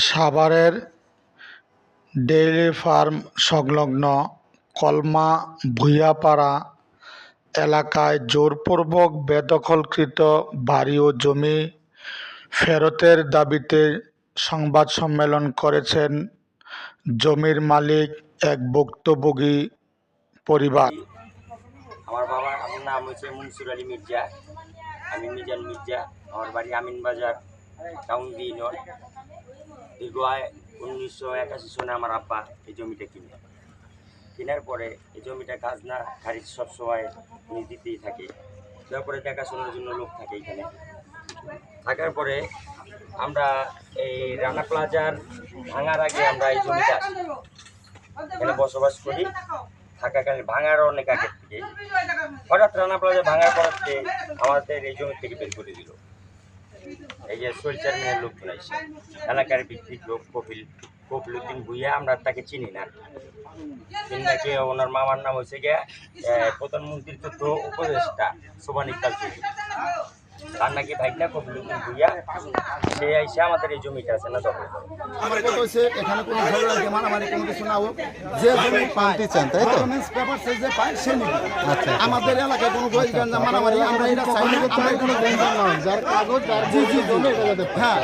সাভারের dairy farm সংলগ্ন কলমা ভূঁইয়াপাড়া এলাকায় জোরপূর্বক বেদখলকৃত বাড়ি ও জমি ফেরতের দাবিতে সংবাদ সম্মেলন করেছেন জমির মালিক এক ভুক্তভোগী পরিবার। আমার নাম হচ্ছে মনসুর আলী মির্জা। আমি মিজান মির্জা। আমার বাড়ি আমিনবাজার টাউন ইউনিয়ন। দীর্ঘ 1981 সনে আমার আব্বা এই জমিটা কেনার পরে এই জমিটা খাজনা খারিজ সবসময় দিতেই থাকে। তারপরে দেখাশোনার জন্য লোক থাকে এখানে। থাকার পরে আমরা এই রানা প্লাজার ভাঙার আগে আমরা এই জমিটা এখানে বসবাস করি। থাকাকালীন ভাঙার অনেক আগের থেকে হঠাৎ রানা প্লাজা ভাঙার পরে আমাদের এই জমি থেকে বের করে দিল। এই যে সোল চেয়ারম্যানের লোকজন আসে, এলাকার ভিত্তিক লোক কফিলুদ্দিন ভূঁইয়া, আমরা তাকে চিনি না। চিন্তাকে ওনার মামার নাম হয়েছে গিয়া প্রধানমন্ত্রীর তথ্য উপদেষ্টা সোবান ইকবাল চৌধুরী। তার নাকি ভাইনা কফিলুদ্দিন ভূঁইয়া, সে আইসে আমাদের এই জমিটা আছে না দখল করে। আমার কথা হচ্ছে এখানে কোনো ঝগড়া মারামারি কোনো কিছু না হোক, যে জমি পানতে চান তাই তো? পেপার যে পায় সে নিবে। আচ্ছা, আমাদের এলাকায় কোনো মারামারি আমরা এটা চাই না। কোনো গঞ্জাম নয়, যার কাগজ জি জি জি, হ্যাঁ।